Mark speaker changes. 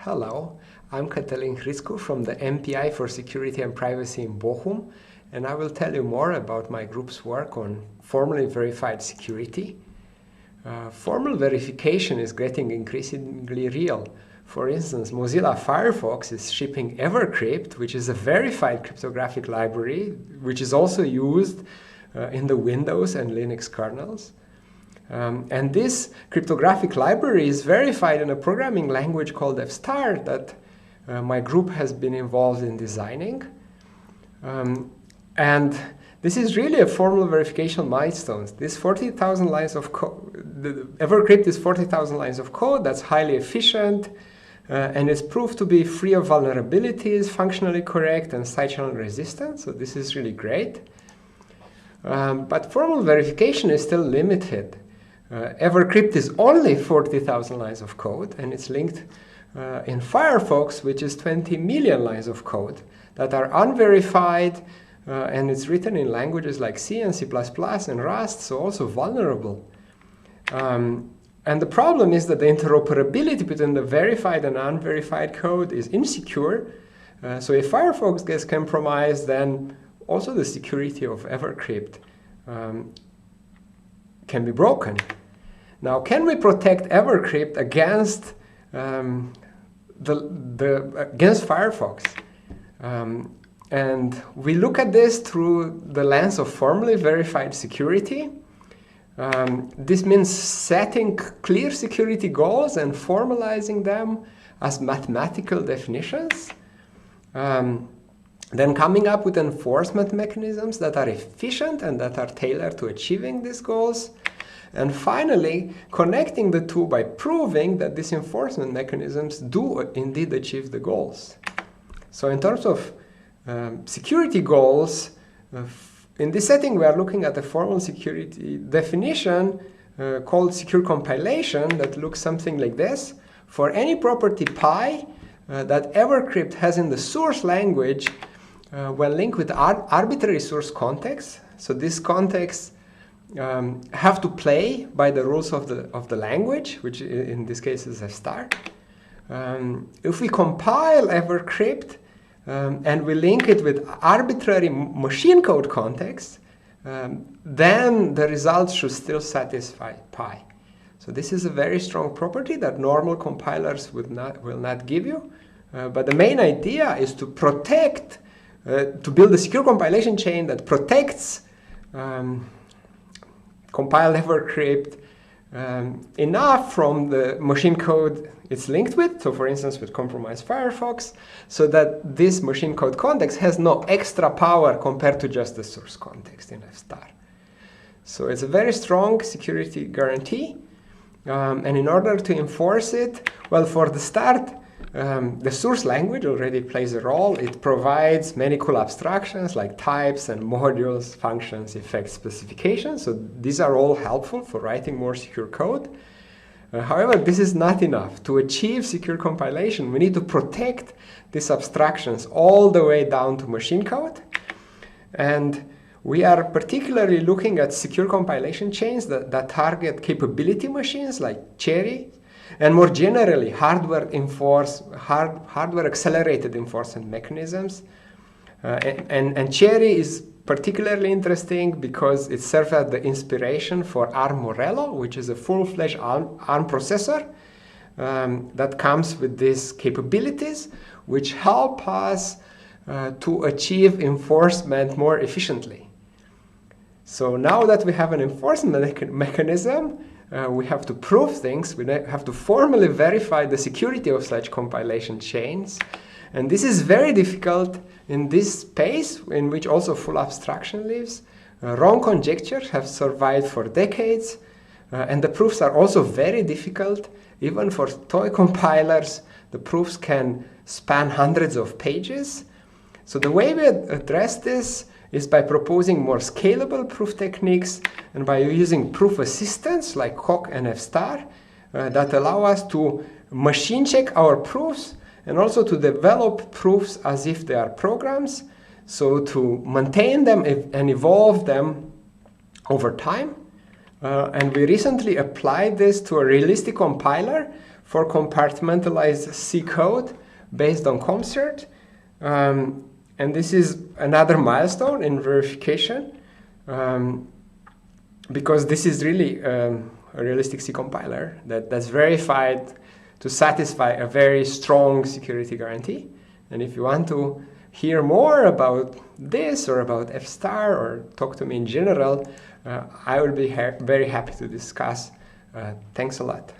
Speaker 1: Hello, I'm Katalin Hriscu from the MPI for Security and Privacy in Bochum, and I will tell you more about my group's work on formally verified security. Formal verification is getting increasingly real. For instance, Mozilla Firefox is shipping Evercrypt, which is a verified cryptographic library, which is also used in the Windows and Linux kernels. And this cryptographic library is verified in a programming language called F* that my group has been involved in designing. And this is really a formal verification milestone. This 40,000 lines of code, the Evercrypt is 40,000 lines of code that's highly efficient, and it's proved to be free of vulnerabilities, functionally correct, and side-channel resistant. So this is really great. But formal verification is still limited. Evercrypt is only 40,000 lines of code, and it's linked in Firefox, which is 20 million lines of code that are unverified, and it's written in languages like C and C++ and Rust, so also vulnerable. And the problem is that the interoperability between the verified and unverified code is insecure. So if Firefox gets compromised, then also the security of Evercrypt can be broken. Now, can we protect Evercrypt against against Firefox? And we look at this through the lens of formally verified security. This means setting clear security goals and formalizing them as mathematical definitions. Then coming up with enforcement mechanisms that are efficient and that are tailored to achieving these goals. And finally, connecting the two by proving that these enforcement mechanisms do indeed achieve the goals. So in terms of security goals, in this setting we are looking at a formal security definition called secure compilation that looks something like this. For any property pi that Evercrypt has in the source language, when linked with arbitrary source context, so this context have to play by the rules of the language, which in this case is F*. If we compile Evercrypt and we link it with arbitrary machine code context, then the results should still satisfy pi. So this is a very strong property that normal compilers will not give you. But the main idea is to protect, to build a secure compilation chain that protects compiled Evercrypt enough from the machine code it's linked with, so for instance with compromised Firefox, so that this machine code context has no extra power compared to just the source context in F*. So it's a very strong security guarantee, and in order to enforce it, well, for the start, the source language already plays a role. It provides many cool abstractions like types and modules, functions, effects, specifications. So these are all helpful for writing more secure code. However, this is not enough. To achieve secure compilation, we need to protect these abstractions all the way down to machine code. And we are particularly looking at secure compilation chains that target capability machines like Cherry, and more generally, hardware accelerated enforcement mechanisms. And Cherry is particularly interesting because it serves as the inspiration for ARM Morello, which is a full-fledged ARM processor that comes with these capabilities, which help us to achieve enforcement more efficiently. So now that we have an enforcement mechanism, we have to prove things, we have to formally verify the security of such compilation chains. And this is very difficult in this space in which also full abstraction lives. Wrong conjectures have survived for decades, and the proofs are also very difficult. Even for toy compilers, the proofs can span hundreds of pages. So the way we address this is by proposing more scalable proof techniques and by using proof assistants like Coq and F* that allow us to machine check our proofs and also to develop proofs as if they are programs, so to maintain them and evolve them over time. And we recently applied this to a realistic compiler for compartmentalized C code based on ComCert. And this is another milestone in verification, because this is really a realistic C compiler that's verified to satisfy a very strong security guarantee. And if you want to hear more about this or about F-star or talk to me in general, I will be very happy to discuss. Thanks a lot.